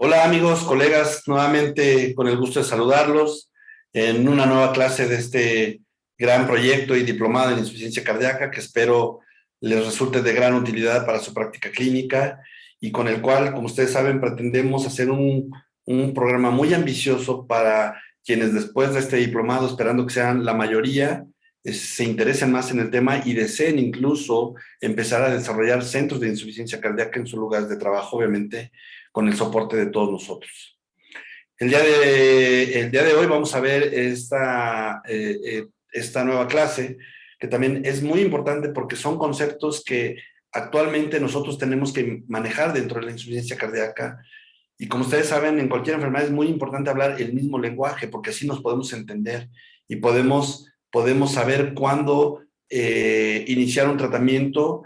Hola amigos, colegas, nuevamente con el gusto de saludarlos en una nueva clase de este gran proyecto y diplomado en insuficiencia cardíaca que espero les resulte de gran utilidad para su práctica clínica y con el cual, como ustedes saben, pretendemos hacer un programa muy ambicioso para quienes después de este diplomado, esperando que sean la mayoría, se interesen más en el tema y deseen incluso empezar a desarrollar centros de insuficiencia cardíaca en sus lugares de trabajo, obviamente con el soporte de todos nosotros. El día de hoy vamos a ver esta nueva clase, que también es muy importante porque son conceptos que actualmente nosotros tenemos que manejar dentro de la insuficiencia cardíaca. Y como ustedes saben, en cualquier enfermedad es muy importante hablar el mismo lenguaje, porque así nos podemos entender y podemos saber cuándo iniciar un tratamiento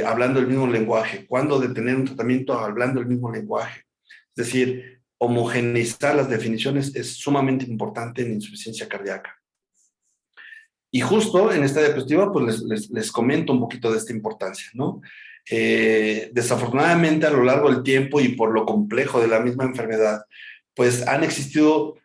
hablando el mismo lenguaje, cuándo detener un tratamiento hablando el mismo lenguaje. Es decir, homogeneizar las definiciones es sumamente importante en insuficiencia cardíaca. Y justo en esta diapositiva, pues les comento un poquito de esta importancia, ¿no? Desafortunadamente, a lo largo del tiempo y por lo complejo de la misma enfermedad, pues han existido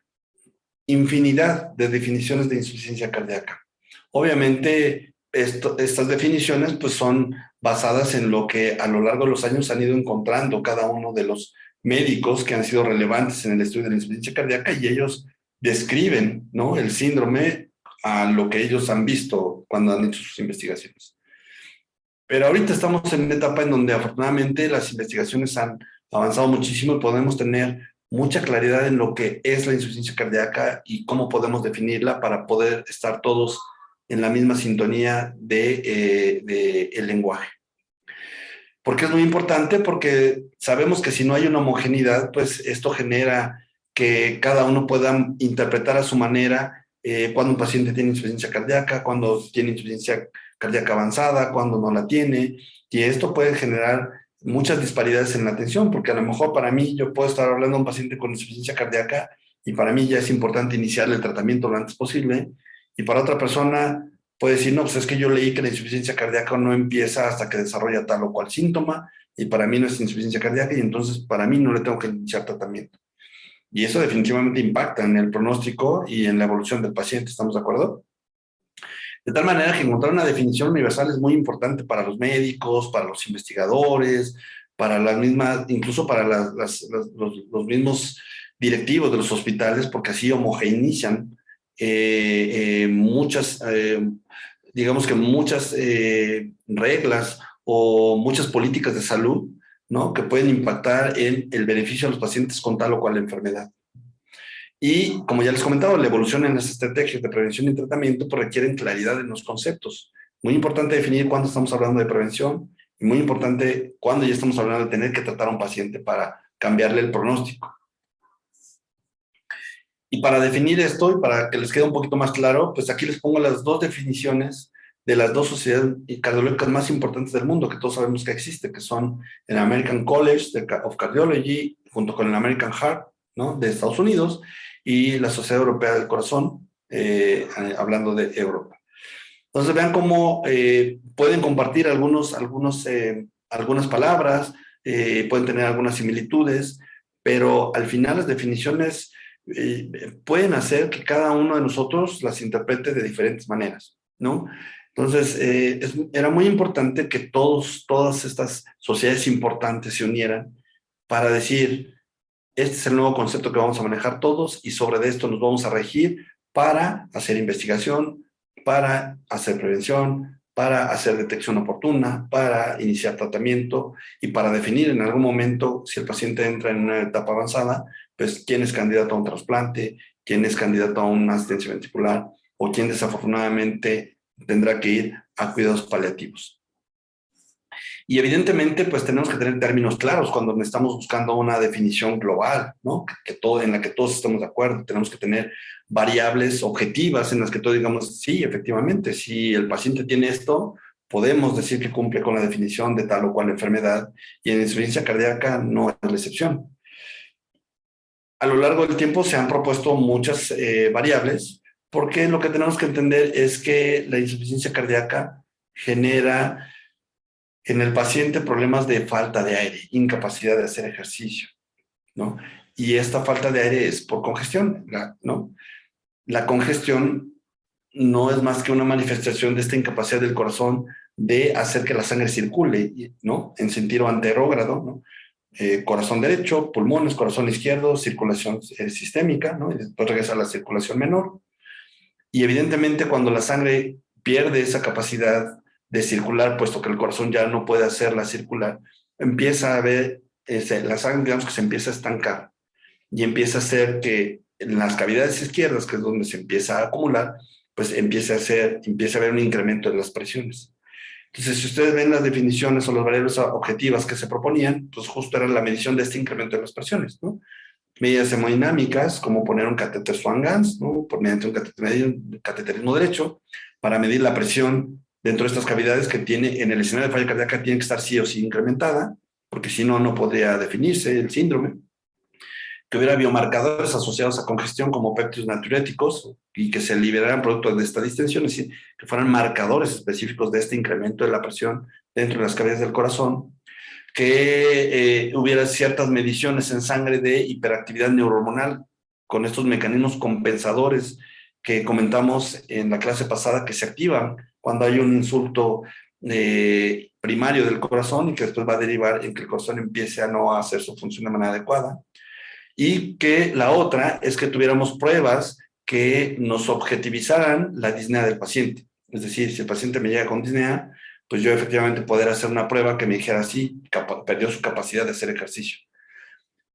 infinidad de definiciones de insuficiencia cardíaca. Obviamente, estas definiciones pues son basadas en lo que a lo largo de los años han ido encontrando cada uno de los médicos que han sido relevantes en el estudio de la insuficiencia cardíaca y ellos describen, ¿no?, el síndrome a lo que ellos han visto cuando han hecho sus investigaciones. Pero ahorita estamos en una etapa en donde afortunadamente las investigaciones han avanzado muchísimo y podemos tener mucha claridad en lo que es la insuficiencia cardíaca y cómo podemos definirla para poder estar todos en la misma sintonía de el lenguaje. ¿Por qué es muy importante? Porque sabemos que si no hay una homogeneidad, pues esto genera que cada uno pueda interpretar a su manera cuando un paciente tiene insuficiencia cardíaca, cuando tiene insuficiencia cardíaca avanzada, cuando no la tiene, y esto puede generar muchas disparidades en la atención, porque a lo mejor para mí yo puedo estar hablando a un paciente con insuficiencia cardíaca y para mí ya es importante iniciar el tratamiento lo antes posible, y para otra persona puede decir, no, pues es que yo leí que la insuficiencia cardíaca no empieza hasta que desarrolla tal o cual síntoma, y para mí no es insuficiencia cardíaca, y entonces para mí no le tengo que iniciar tratamiento. Y eso definitivamente impacta en el pronóstico y en la evolución del paciente, ¿estamos de acuerdo? De tal manera que encontrar una definición universal es muy importante para los médicos, para los investigadores, para las mismas, incluso para los mismos directivos de los hospitales, porque así homogeneizan muchas, digamos que muchas reglas o muchas políticas de salud, ¿no?, que pueden impactar en el beneficio de los pacientes con tal o cual enfermedad. Y como ya les comentaba, la evolución en las estrategias de prevención y tratamiento pues, requieren claridad en los conceptos. Muy importante definir cuándo estamos hablando de prevención y muy importante cuándo ya estamos hablando de tener que tratar a un paciente para cambiarle el pronóstico. Y para definir esto y para que les quede un poquito más claro, pues aquí les pongo las dos definiciones de las dos sociedades cardiológicas más importantes del mundo, que todos sabemos que existe, que son el American College of Cardiology, junto con el American Heart, ¿no?, de Estados Unidos, y la Sociedad Europea del Corazón, hablando de Europa. Entonces vean cómo pueden compartir algunas palabras, pueden tener algunas similitudes, pero al final las definiciones pueden hacer que cada uno de nosotros las interprete de diferentes maneras, ¿no? Entonces, era muy importante que todas estas sociedades importantes se unieran para decir, este es el nuevo concepto que vamos a manejar todos y sobre esto nos vamos a regir para hacer investigación, para hacer prevención, para hacer detección oportuna, para iniciar tratamiento y para definir en algún momento, si el paciente entra en una etapa avanzada, pues quién es candidato a un trasplante, quién es candidato a una asistencia ventricular o quién desafortunadamente tendrá que ir a cuidados paliativos. Y evidentemente, pues tenemos que tener términos claros cuando estamos buscando una definición global, ¿no? En la que todos estemos de acuerdo. Tenemos que tener variables objetivas en las que todos digamos, sí, efectivamente, si el paciente tiene esto, podemos decir que cumple con la definición de tal o cual enfermedad, y en insuficiencia cardíaca no es la excepción. A lo largo del tiempo se han propuesto muchas variables, porque lo que tenemos que entender es que la insuficiencia cardíaca genera en el paciente problemas de falta de aire, incapacidad de hacer ejercicio, ¿no? Y esta falta de aire es por congestión, ¿no? La congestión no es más que una manifestación de esta incapacidad del corazón de hacer que la sangre circule, ¿no? En sentido anterógrado, ¿no? Corazón derecho, pulmones, corazón izquierdo, circulación sistémica, ¿no? Y después regresa a la circulación menor. Y evidentemente cuando la sangre pierde esa capacidad de circular, puesto que el corazón ya no puede hacerla circular, empieza a haber, la sangre, digamos que se empieza a estancar y empieza a hacer que en las cavidades izquierdas, que es donde se empieza a acumular, pues empieza a haber un incremento de las presiones. Entonces, si ustedes ven las definiciones o las variables objetivas que se proponían, pues justo era la medición de este incremento de las presiones, ¿no? Medidas hemodinámicas, como poner un catéter Swan-Ganz, ¿no? Por mediante un cateterismo derecho, para medir la presión dentro de estas cavidades que tiene, en el escenario de falla cardíaca, tiene que estar sí o sí incrementada, porque si no, no podría definirse el síndrome. Que hubiera biomarcadores asociados a congestión como péptidos natriuréticos y que se liberaran producto de esta distensión, es decir, que fueran marcadores específicos de este incremento de la presión dentro de las cavidades del corazón, que hubiera ciertas mediciones en sangre de hiperactividad neurohormonal con estos mecanismos compensadores que comentamos en la clase pasada que se activan cuando hay un insulto primario del corazón y que después va a derivar en que el corazón empiece a no hacer su función de manera adecuada. Y que la otra es que tuviéramos pruebas que nos objetivizaran la disnea del paciente. Es decir, si el paciente me llega con disnea, pues yo efectivamente poder hacer una prueba que me dijera sí, perdió su capacidad de hacer ejercicio.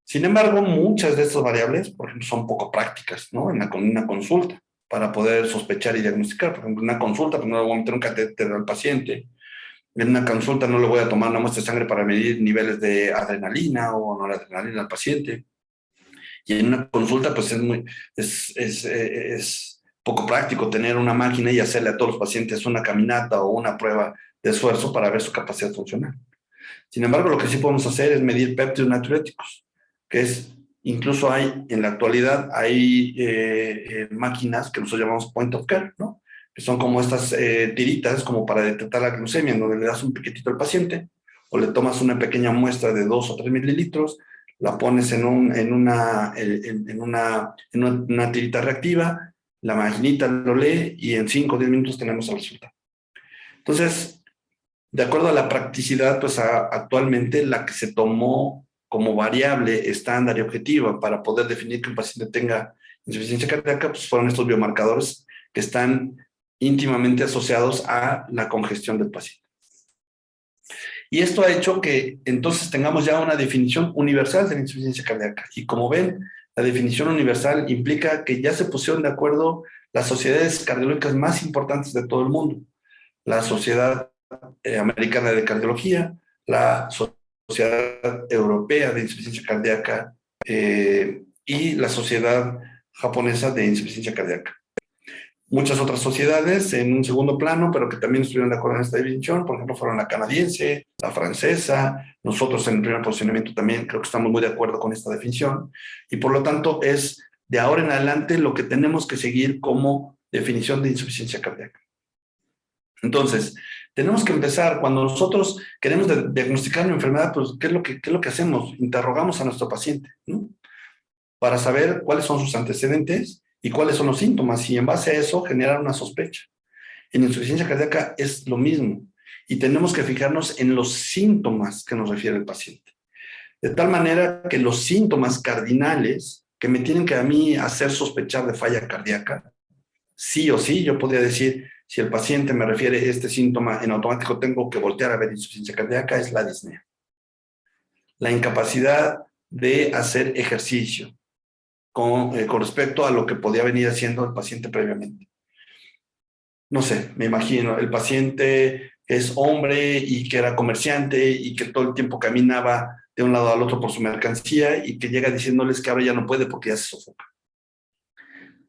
Sin embargo, muchas de estas variables, por ejemplo, son poco prácticas, ¿no? En una consulta, para poder sospechar y diagnosticar. Por ejemplo, en una consulta, pues no le voy a meter un catéter al paciente. En una consulta no le voy a tomar una muestra de sangre para medir niveles de adrenalina o noradrenalina al paciente. Y en una consulta, pues es poco práctico tener una máquina y hacerle a todos los pacientes una caminata o una prueba de esfuerzo para ver su capacidad funcional. Sin embargo, lo que sí podemos hacer es medir péptidos natriuréticos, que es, incluso hay, en la actualidad, hay máquinas que nosotros llamamos point of care, ¿no? Que son como estas tiritas como para detectar la glucemia, en donde le das un piquetito al paciente o le tomas una pequeña muestra de 2 o 3 mililitros, la pones en una tirita reactiva, la maquinita lo lee y en 5 o 10 minutos tenemos el resultado. Entonces, de acuerdo a la practicidad, pues actualmente la que se tomó como variable estándar y objetiva para poder definir que un paciente tenga insuficiencia cardíaca, pues fueron estos biomarcadores que están íntimamente asociados a la congestión del paciente. Y esto ha hecho que entonces tengamos ya una definición universal de la insuficiencia cardíaca. Y como ven, la definición universal implica que ya se pusieron de acuerdo las sociedades cardiológicas más importantes de todo el mundo. La Sociedad Americana de Cardiología, la Sociedad Europea de Insuficiencia Cardíaca y la Sociedad Japonesa de Insuficiencia Cardíaca. Muchas otras sociedades en un segundo plano, pero que también estuvieron de acuerdo en esta definición, por ejemplo, fueron la canadiense, la francesa, nosotros en el primer posicionamiento también creo que estamos muy de acuerdo con esta definición, y por lo tanto es de ahora en adelante lo que tenemos que seguir como definición de insuficiencia cardíaca. Entonces, tenemos que empezar, cuando nosotros queremos diagnosticar una enfermedad, pues, ¿qué es lo que hacemos? Interrogamos a nuestro paciente, ¿no? Para saber cuáles son sus antecedentes y cuáles son los síntomas, y en base a eso generar una sospecha. En insuficiencia cardíaca es lo mismo, y tenemos que fijarnos en los síntomas que nos refiere el paciente. De tal manera que los síntomas cardinales que me tienen que a mí hacer sospechar de falla cardíaca, sí o sí, yo podría decir, si el paciente me refiere este síntoma, en automático tengo que voltear a ver insuficiencia cardíaca, es la disnea. La incapacidad de hacer ejercicio con respecto a lo que podía venir haciendo el paciente previamente. No sé, me imagino, el paciente es hombre y que era comerciante y que todo el tiempo caminaba de un lado al otro por su mercancía y que llega diciéndoles que ahora ya no puede porque ya se sofoca.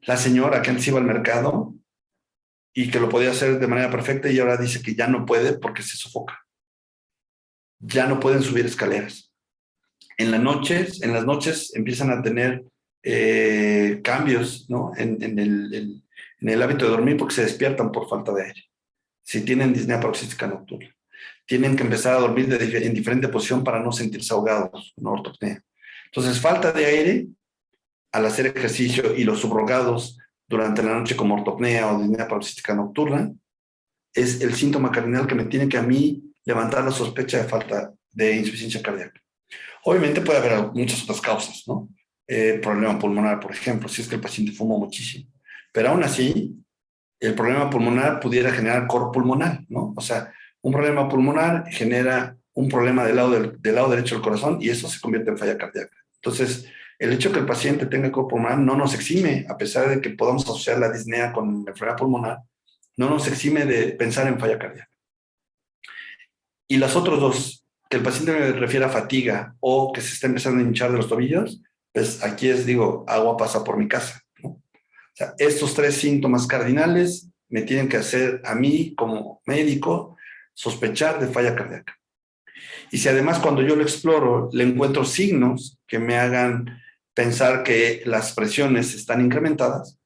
La señora que antes iba al mercado y que lo podía hacer de manera perfecta y ahora dice que ya no puede porque se sofoca. Ya no pueden subir escaleras. En las noches empiezan a tener cambios, ¿no? en el hábito de dormir porque se despiertan por falta de aire. Si tienen disnea paroxística nocturna, tienen que empezar a dormir en diferente posición para no sentirse ahogados, una ortopnea. Entonces, falta de aire al hacer ejercicio y los subrogados durante la noche como ortopnea o disnea paroxística nocturna es el síntoma cardinal que me tiene que a mí levantar la sospecha de falta de insuficiencia cardíaca. Obviamente puede haber muchas otras causas, ¿no? Problema pulmonar, por ejemplo, si es que el paciente fuma muchísimo. Pero aún así, el problema pulmonar pudiera generar cor pulmonar, ¿no? O sea, un problema pulmonar genera un problema del lado derecho del corazón y eso se convierte en falla cardíaca. Entonces, el hecho de que el paciente tenga cor pulmonar no nos exime, a pesar de que podamos asociar la disnea con la enfermedad pulmonar, no nos exime de pensar en falla cardíaca. Y las otras dos, que el paciente me refiere a fatiga o que se está empezando a hinchar de los tobillos, pues aquí es, digo, agua pasa por mi casa, ¿no? O sea, estos tres síntomas cardinales me tienen que hacer a mí, como médico, sospechar de falla cardíaca. Y si además cuando yo lo exploro le encuentro signos que me hagan pensar que las presiones están incrementadas,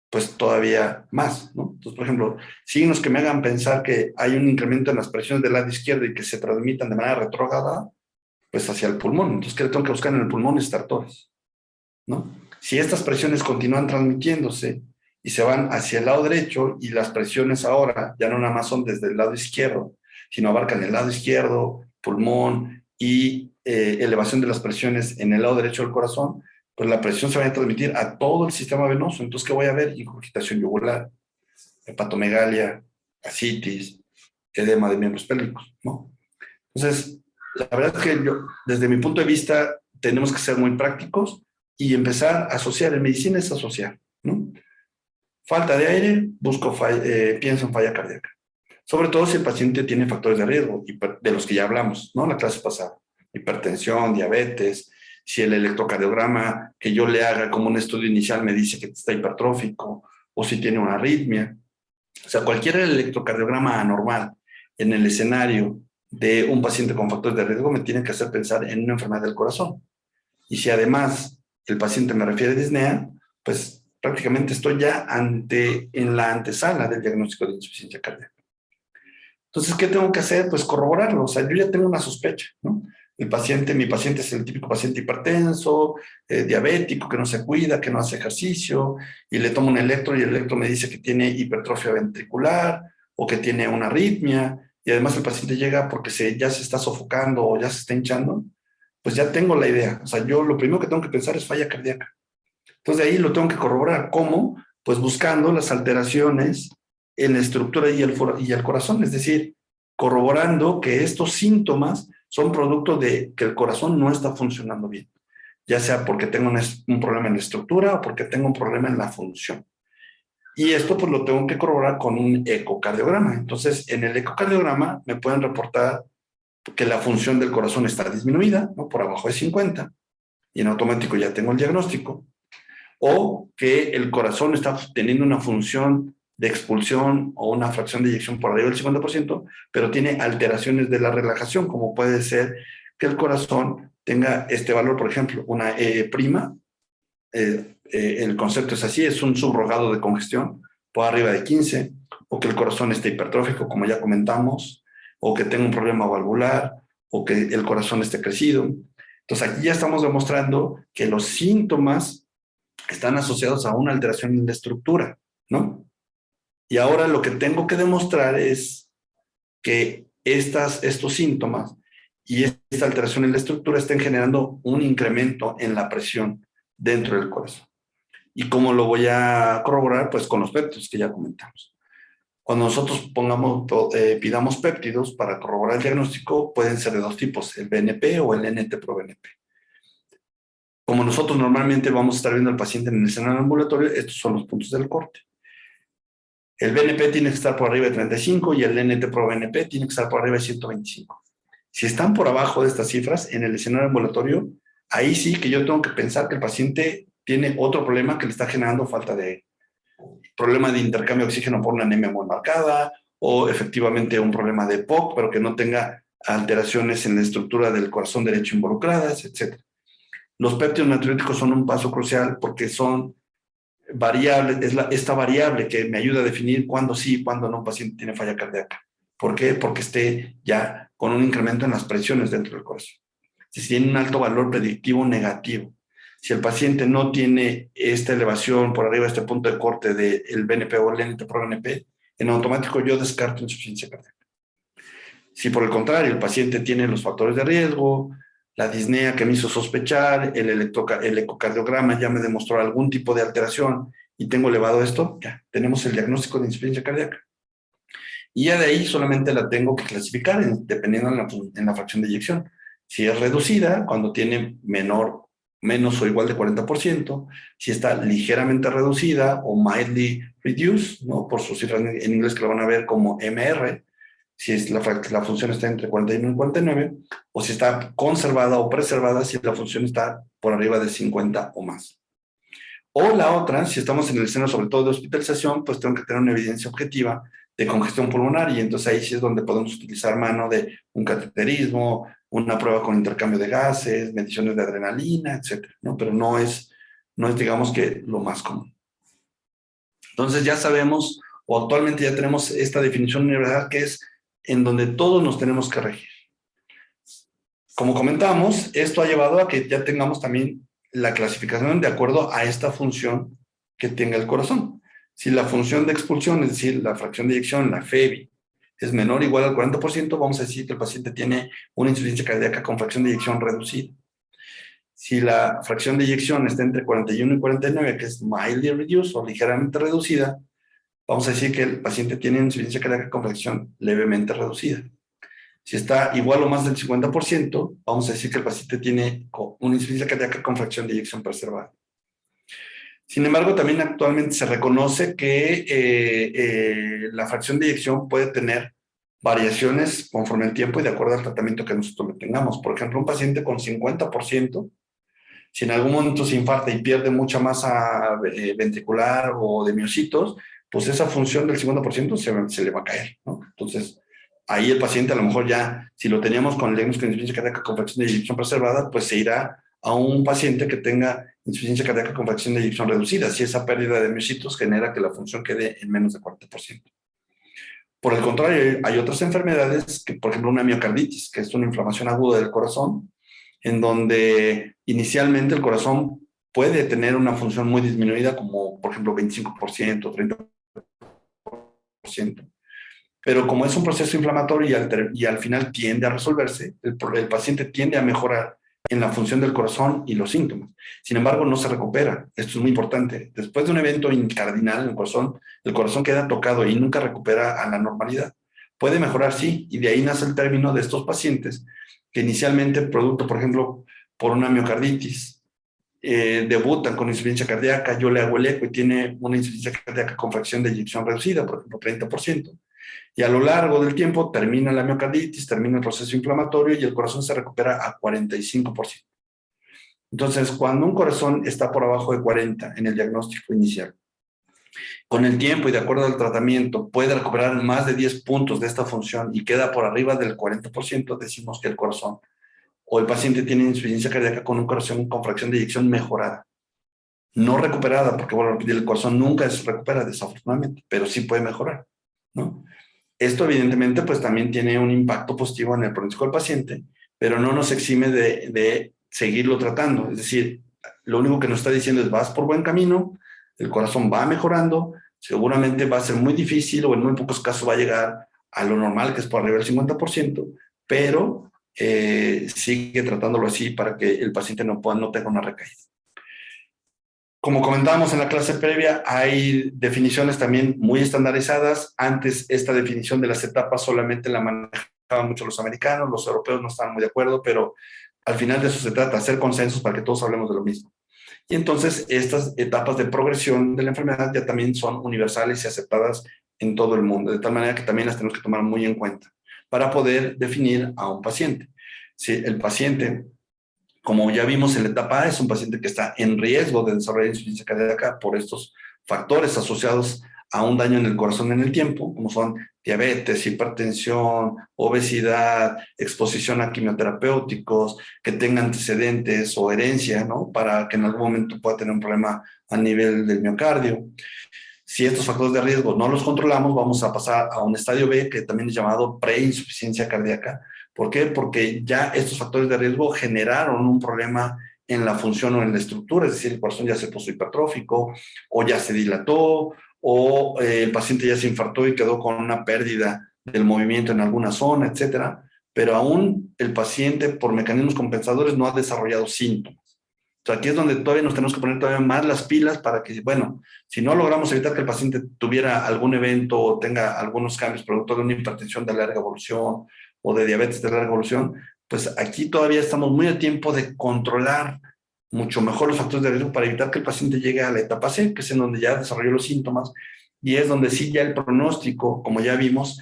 pues todavía más, ¿no? Entonces, por ejemplo, signos que me hagan pensar que hay un incremento en las presiones del lado izquierdo y que se transmitan de manera retrógrada, pues hacia el pulmón. Entonces, ¿qué le tengo que buscar en el pulmón? Estertores, ¿no? Si estas presiones continúan transmitiéndose y se van hacia el lado derecho y las presiones ahora ya no nada más son desde el lado izquierdo, sino abarcan el lado izquierdo, pulmón y elevación de las presiones en el lado derecho del corazón, pues la presión se va a transmitir a todo el sistema venoso. Entonces, ¿qué voy a ver? Ingurgitación yugular, hepatomegalia, ascitis, edema de miembros pélvicos, ¿no? Entonces, la verdad es que yo, desde mi punto de vista, tenemos que ser muy prácticos y empezar a asociar. En medicina es asociar, ¿no? Falta de aire, pienso en falla cardíaca. Sobre todo si el paciente tiene factores de riesgo, de los que ya hablamos, ¿no? La clase pasada. Hipertensión, diabetes, si el electrocardiograma que yo le haga como un estudio inicial me dice que está hipertrófico, o si tiene una arritmia. O sea, cualquier electrocardiograma anormal en el escenario de un paciente con factores de riesgo me tiene que hacer pensar en una enfermedad del corazón. Y si además el paciente me refiere a disnea, pues prácticamente estoy ya en la antesala del diagnóstico de insuficiencia cardíaca. Entonces, ¿qué tengo que hacer? Pues corroborarlo. O sea, yo ya tengo una sospecha, ¿no? Mi paciente es el típico paciente hipertenso, diabético, que no se cuida, que no hace ejercicio, y le tomo un electro y el electro me dice que tiene hipertrofia ventricular o que tiene una arritmia, y además el paciente llega porque ya se está sofocando o ya se está hinchando, pues ya tengo la idea. O sea, yo lo primero que tengo que pensar es falla cardíaca. Entonces, de ahí lo tengo que corroborar. ¿Cómo? Pues buscando las alteraciones en la estructura y el corazón, es decir, corroborando que estos síntomas son producto de que el corazón no está funcionando bien, ya sea porque tengo un problema en la estructura o porque tengo un problema en la función. Y esto pues lo tengo que corroborar con un ecocardiograma. Entonces, en el ecocardiograma me pueden reportar que la función del corazón está disminuida, ¿no? Por abajo de 50, y en automático ya tengo el diagnóstico, o que el corazón está teniendo una función de expulsión o una fracción de eyección por arriba del 50%, pero tiene alteraciones de la relajación, como puede ser que el corazón tenga este valor, por ejemplo, una E', el concepto es así, es un subrogado de congestión por arriba de 15, o que el corazón esté hipertrófico, como ya comentamos, o que tenga un problema valvular, o que el corazón esté crecido. Entonces aquí ya estamos demostrando que los síntomas están asociados a una alteración en la estructura, ¿no? Y ahora lo que tengo que demostrar es que estos síntomas y esta alteración en la estructura estén generando un incremento en la presión dentro del corazón. ¿Y cómo lo voy a corroborar? Pues con los péptidos que ya comentamos. Cuando nosotros pidamos péptidos para corroborar el diagnóstico, pueden ser de dos tipos, el BNP o el NT-proBNP. Como nosotros normalmente vamos a estar viendo al paciente en el escenario ambulatorio, estos son los puntos del corte. El BNP tiene que estar por arriba de 35 y el NT-proBNP tiene que estar por arriba de 125. Si están por abajo de estas cifras en el escenario ambulatorio, ahí sí que yo tengo que pensar que el paciente tiene otro problema que le está generando falta de aire. Problema de intercambio de oxígeno por una anemia muy marcada, o efectivamente un problema de EPOC, pero que no tenga alteraciones en la estructura del corazón derecho involucradas, etc. Los péptidos natriúricos son un paso crucial porque son variables, esta variable que me ayuda a definir cuándo sí y cuándo no un paciente tiene falla cardíaca. ¿Por qué? Porque esté ya con un incremento en las presiones dentro del corazón. si tiene un alto valor predictivo negativo. Si el paciente no tiene esta elevación por arriba de este punto de corte del BNP o el NT-proBNP, en automático yo descarto insuficiencia cardíaca. Si por el contrario el paciente tiene los factores de riesgo, la disnea que me hizo sospechar, el ecocardiograma ya me demostró algún tipo de alteración y tengo elevado esto, ya tenemos el diagnóstico de insuficiencia cardíaca. Y ya de ahí solamente la tengo que clasificar dependiendo en la fracción de eyección. Si es reducida, cuando tiene menos o igual de 40%, si está ligeramente reducida o mildly reduced, ¿no? Por sus cifras en inglés que lo van a ver como MR, si es la función está entre 41 y 49, o si está conservada o preservada, si la función está por arriba de 50 o más. O la otra, si estamos en el seno sobre todo de hospitalización, pues tengo que tener una evidencia objetiva de congestión pulmonar y entonces ahí sí es donde podemos utilizar mano de un cateterismo, una prueba con intercambio de gases, mediciones de adrenalina, etcétera, ¿no? Pero no es digamos que lo más común. Entonces ya sabemos, o actualmente ya tenemos esta definición universal que es en donde todos nos tenemos que regir. Como comentamos, esto ha llevado a que ya tengamos también la clasificación de acuerdo a esta función que tenga el corazón. Si la función de expulsión, es decir, la fracción de eyección, la FEBI, es menor o igual al 40%, vamos a decir que el paciente tiene una insuficiencia cardíaca con fracción de eyección reducida. Si la fracción de eyección está entre 41 y 49, que es mildly reduced o ligeramente reducida, vamos a decir que el paciente tiene insuficiencia cardíaca con fracción levemente reducida. Si está igual o más del 50%, vamos a decir que el paciente tiene una insuficiencia cardíaca con fracción de eyección preservada. Sin embargo, también actualmente se reconoce que la fracción de eyección puede tener variaciones conforme el tiempo y de acuerdo al tratamiento que nosotros le tengamos. Por ejemplo, un paciente con 50%, si en algún momento se infarta y pierde mucha masa ventricular o de miocitos, pues esa función del 50% se le va a caer, ¿no? Entonces, ahí el paciente a lo mejor ya, si lo teníamos con el diagnóstico de insuficiencia cardíaca con fracción de eyección preservada, pues se irá a un paciente que tenga insuficiencia cardíaca con fracción de eyección reducida, si esa pérdida de miocitos genera que la función quede en menos de 40%. Por el contrario, hay otras enfermedades, que, por ejemplo, una miocarditis, que es una inflamación aguda del corazón, en donde inicialmente el corazón puede tener una función muy disminuida, como por ejemplo 25%, 30%. Pero como es un proceso inflamatorio y al final tiende a resolverse, el paciente tiende a mejorar en la función del corazón y los síntomas. Sin embargo, no se recupera. Esto es muy importante. Después de un evento incardinal en el corazón queda tocado y nunca recupera a la normalidad. Puede mejorar, sí, y de ahí nace el término de estos pacientes que inicialmente, producto, por ejemplo, por una miocarditis, debutan con insuficiencia cardíaca, yo le hago el eco y tiene una insuficiencia cardíaca con fracción de eyección reducida, por ejemplo, 30%. Y a lo largo del tiempo termina la miocarditis, termina el proceso inflamatorio y el corazón se recupera a 45%. Entonces, cuando un corazón está por abajo de 40 en el diagnóstico inicial, con el tiempo y de acuerdo al tratamiento puede recuperar más de 10 puntos de esta función y queda por arriba del 40%, decimos que el corazón o el paciente tiene insuficiencia cardíaca con un corazón con fracción de eyección mejorada. No recuperada, porque bueno, el corazón nunca se recupera desafortunadamente, pero sí puede mejorar, ¿no? Esto evidentemente pues también tiene un impacto positivo en el pronóstico del paciente, pero no nos exime de seguirlo tratando. Es decir, lo único que nos está diciendo es vas por buen camino, el corazón va mejorando, seguramente va a ser muy difícil o en muy pocos casos va a llegar a lo normal, que es por arriba del 50%, pero sigue tratándolo así para que el paciente no tenga una recaída. Como comentábamos en la clase previa, hay definiciones también muy estandarizadas. Antes esta definición de las etapas solamente la manejaban mucho los americanos, los europeos no estaban muy de acuerdo, pero al final de eso se trata, hacer consensos para que todos hablemos de lo mismo. Y entonces estas etapas de progresión de la enfermedad ya también son universales y aceptadas en todo el mundo, de tal manera que también las tenemos que tomar muy en cuenta para poder definir a un paciente. Si el paciente, como ya vimos en la etapa A, es un paciente que está en riesgo de desarrollar insuficiencia cardíaca por estos factores asociados a un daño en el corazón en el tiempo, como son diabetes, hipertensión, obesidad, exposición a quimioterapéuticos, que tenga antecedentes o herencia, ¿no? Para que en algún momento pueda tener un problema a nivel del miocardio. Si estos factores de riesgo no los controlamos, vamos a pasar a un estadio B, que también es llamado preinsuficiencia cardíaca, ¿Por qué? Porque ya estos factores de riesgo generaron un problema en la función o en la estructura, es decir, el corazón ya se puso hipertrófico, o ya se dilató, o el paciente ya se infartó y quedó con una pérdida del movimiento en alguna zona, etcétera, pero aún el paciente, por mecanismos compensadores, no ha desarrollado síntomas. Entonces, aquí es donde todavía nos tenemos que poner todavía más las pilas para que, bueno, si no logramos evitar que el paciente tuviera algún evento o tenga algunos cambios producto de una hipertensión de larga evolución o de diabetes de larga evolución, pues aquí todavía estamos muy a tiempo de controlar mucho mejor los factores de riesgo para evitar que el paciente llegue a la etapa C, que es en donde ya desarrolló los síntomas, y es donde sí ya el pronóstico, como ya vimos,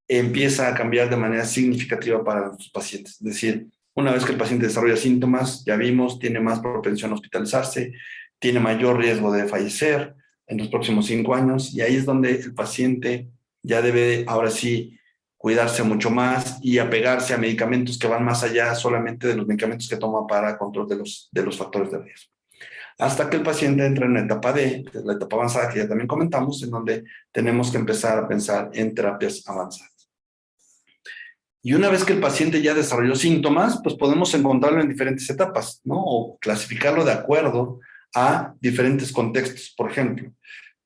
empieza a cambiar de manera significativa para nuestros pacientes. Es decir, una vez que el paciente desarrolla síntomas, ya vimos, tiene más propensión a hospitalizarse, tiene mayor riesgo de fallecer en los próximos 5 años, y ahí es donde el paciente ya debe, ahora sí, cuidarse mucho más y apegarse a medicamentos que van más allá solamente de los medicamentos que toma para control de los factores de riesgo. Hasta que el paciente entra en la etapa D, que es la etapa avanzada que ya también comentamos, en donde tenemos que empezar a pensar en terapias avanzadas. Y una vez que el paciente ya desarrolló síntomas, pues podemos encontrarlo en diferentes etapas, ¿no? O clasificarlo de acuerdo a diferentes contextos. Por ejemplo,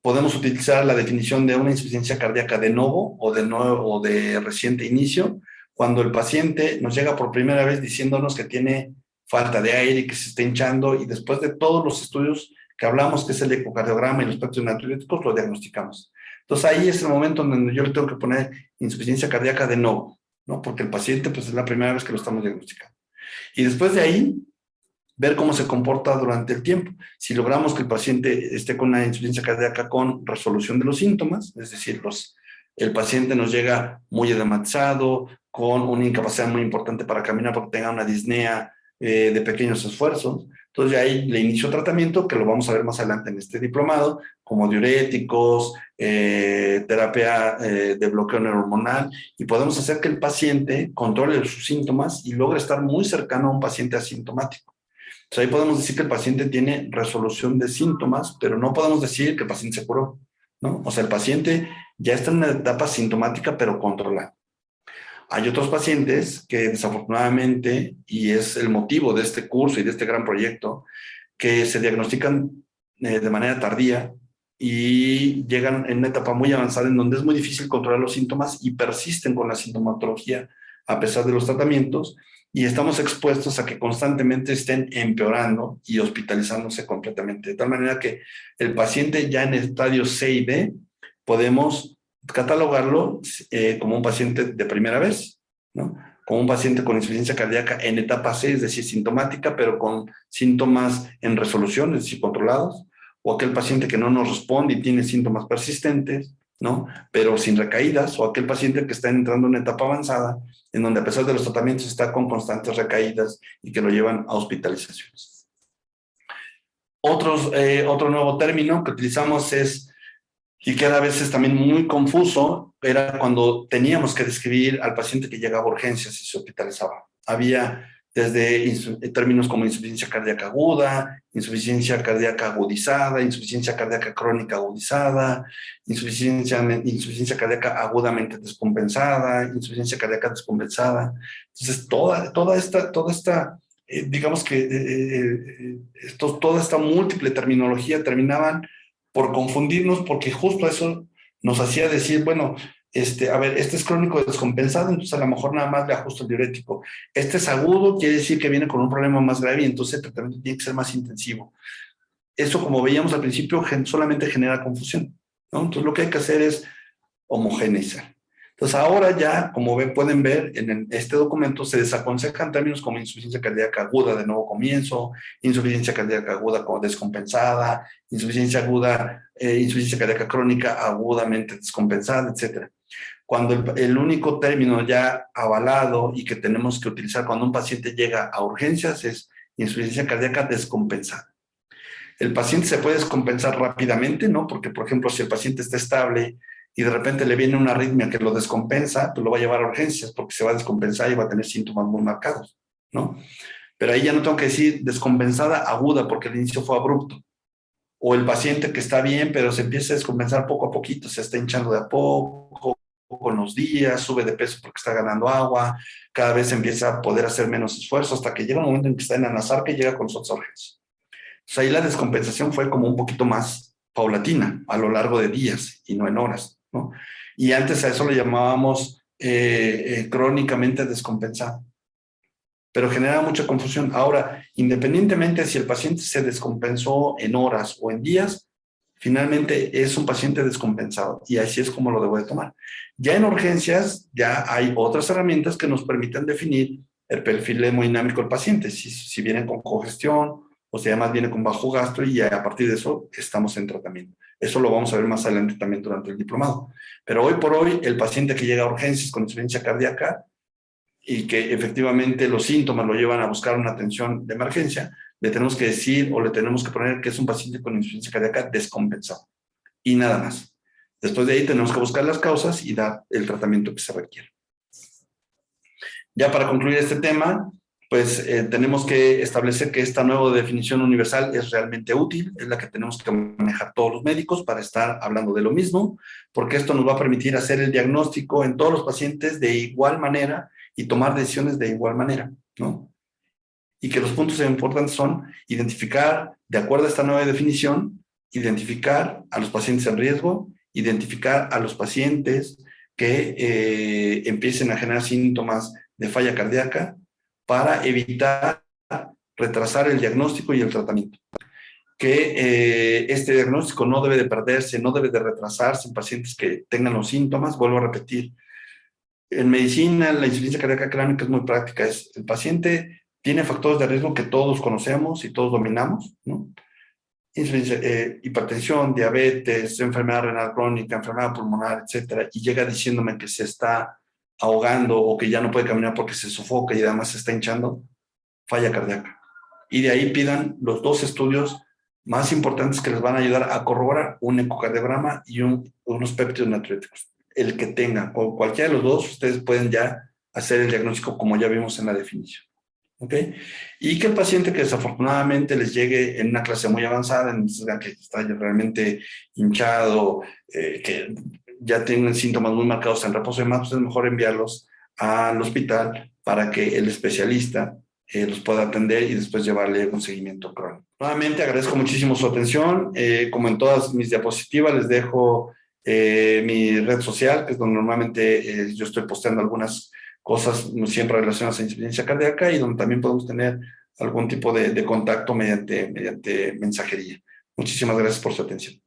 podemos utilizar la definición de una insuficiencia cardíaca de novo o de reciente inicio, cuando el paciente nos llega por primera vez diciéndonos que tiene falta de aire y que se está hinchando, y después de todos los estudios que hablamos, que es el ecocardiograma y los espectros natriuréticos, lo diagnosticamos. Entonces ahí es el momento en donde yo le tengo que poner insuficiencia cardíaca de novo, ¿no? Porque el paciente pues es la primera vez que lo estamos diagnosticando. Y después de ahí, ver cómo se comporta durante el tiempo. Si logramos que el paciente esté con una insuficiencia cardíaca con resolución de los síntomas, es decir, el paciente nos llega muy edematizado, con una incapacidad muy importante para caminar porque tenga una disnea de pequeños esfuerzos, entonces ahí le inicio tratamiento, que lo vamos a ver más adelante en este diplomado, como diuréticos, terapia de bloqueo neurohormonal, y podemos hacer que el paciente controle sus síntomas y logre estar muy cercano a un paciente asintomático. Entonces ahí podemos decir que el paciente tiene resolución de síntomas, pero no podemos decir que el paciente se curó, ¿no? O sea, el paciente ya está en una etapa sintomática, pero controlada. Hay otros pacientes que desafortunadamente, y es el motivo de este curso y de este gran proyecto, que se diagnostican de manera tardía y llegan en una etapa muy avanzada en donde es muy difícil controlar los síntomas y persisten con la sintomatología a pesar de los tratamientos, y estamos expuestos a que constantemente estén empeorando y hospitalizándose completamente. De tal manera que el paciente ya en el estadio C y D podemos catalogarlo como un paciente de primera vez, ¿no? Como un paciente con insuficiencia cardíaca en etapa C, es decir, sintomática, pero con síntomas en resolución, es decir, controlados, o aquel paciente que no nos responde y tiene síntomas persistentes, ¿no? Pero sin recaídas, o aquel paciente que está entrando en una etapa avanzada, en donde a pesar de los tratamientos está con constantes recaídas y que lo llevan a hospitalizaciones. Otro nuevo término que utilizamos es, y que a veces también muy confuso, era cuando teníamos que describir al paciente que llegaba a urgencias y se hospitalizaba. Había desde términos como insuficiencia cardíaca aguda, insuficiencia cardíaca agudizada, insuficiencia cardíaca crónica agudizada, insuficiencia cardíaca agudamente descompensada, insuficiencia cardíaca descompensada. Entonces, toda esta digamos que toda esta múltiple terminología terminaban por confundirnos, porque justo eso nos hacía decir, bueno, a ver, este es crónico descompensado, entonces a lo mejor nada más le ajusto el diurético. Este es agudo, quiere decir que viene con un problema más grave y entonces el tratamiento tiene que ser más intensivo. Eso, como veíamos al principio, solamente genera confusión, ¿no? Entonces lo que hay que hacer es homogeneizar. Entonces ahora ya, como pueden ver, en este documento se desaconsejan términos como insuficiencia cardíaca aguda de nuevo comienzo, insuficiencia cardíaca aguda descompensada, insuficiencia cardíaca crónica agudamente descompensada, etc. Cuando el único término ya avalado y que tenemos que utilizar cuando un paciente llega a urgencias es insuficiencia cardíaca descompensada. El paciente se puede descompensar rápidamente, ¿no? Porque, por ejemplo, si el paciente está estable y de repente le viene una arritmia que lo descompensa, pues lo va a llevar a urgencias porque se va a descompensar y va a tener síntomas muy marcados, ¿no? Pero ahí ya no tengo que decir descompensada aguda porque el inicio fue abrupto. O el paciente que está bien, pero se empieza a descompensar poco a poquito, se está hinchando de a poco, con los días, sube de peso porque está ganando agua, cada vez empieza a poder hacer menos esfuerzo hasta que llega un momento en que está en anasarca y llega con nosotros a urgencias. Entonces ahí la descompensación fue como un poquito más paulatina, a lo largo de días y no en horas, ¿no? Y antes a eso lo llamábamos crónicamente descompensado, pero genera mucha confusión. Ahora, independientemente si el paciente se descompensó en horas o en días, finalmente es un paciente descompensado y así es como lo debo de tomar. Ya en urgencias, ya hay otras herramientas que nos permiten definir el perfil hemodinámico del paciente, si viene con congestión o si además viene con bajo gastro, y a partir de eso estamos en tratamiento. Eso lo vamos a ver más adelante también durante el diplomado. Pero hoy por hoy, el paciente que llega a urgencias con insuficiencia cardíaca y que efectivamente los síntomas lo llevan a buscar una atención de emergencia, le tenemos que decir o le tenemos que poner que es un paciente con insuficiencia cardíaca descompensado y nada más. Después de ahí tenemos que buscar las causas y dar el tratamiento que se requiere. Ya para concluir este tema, pues tenemos que establecer que esta nueva definición universal es realmente útil, es la que tenemos que manejar todos los médicos para estar hablando de lo mismo, porque esto nos va a permitir hacer el diagnóstico en todos los pacientes de igual manera y tomar decisiones de igual manera, ¿no? Y que los puntos importantes son identificar, de acuerdo a esta nueva definición, identificar a los pacientes en riesgo, identificar a los pacientes que empiecen a generar síntomas de falla cardíaca para evitar retrasar el diagnóstico y el tratamiento. Que este diagnóstico no debe de perderse, no debe de retrasarse en pacientes que tengan los síntomas. Vuelvo a repetir, en medicina la insuficiencia cardíaca crónica es muy práctica. El paciente tiene factores de riesgo que todos conocemos y todos dominamos, ¿no? Hipertensión, diabetes, enfermedad renal crónica, enfermedad pulmonar, etcétera, y llega diciéndome que se está ahogando o que ya no puede caminar porque se sofoca y además se está hinchando, falla cardíaca. Y de ahí pidan los dos estudios más importantes que les van a ayudar a corroborar, un ecocardiograma y unos péptidos natriúricos. El que tengan, o cualquiera de los dos, ustedes pueden ya hacer el diagnóstico como ya vimos en la definición. ¿Ok? Y que el paciente que desafortunadamente les llegue en una clase muy avanzada, en que está realmente hinchado, que ya tienen síntomas muy marcados en reposo y demás, pues es mejor enviarlos al hospital para que el especialista los pueda atender y después llevarle un seguimiento crónico. Nuevamente agradezco muchísimo su atención. Como en todas mis diapositivas, les dejo mi red social, que es donde normalmente yo estoy posteando algunas cosas siempre relacionadas a insuficiencia cardíaca y donde también podemos tener algún tipo de contacto mediante mensajería. Muchísimas gracias por su atención.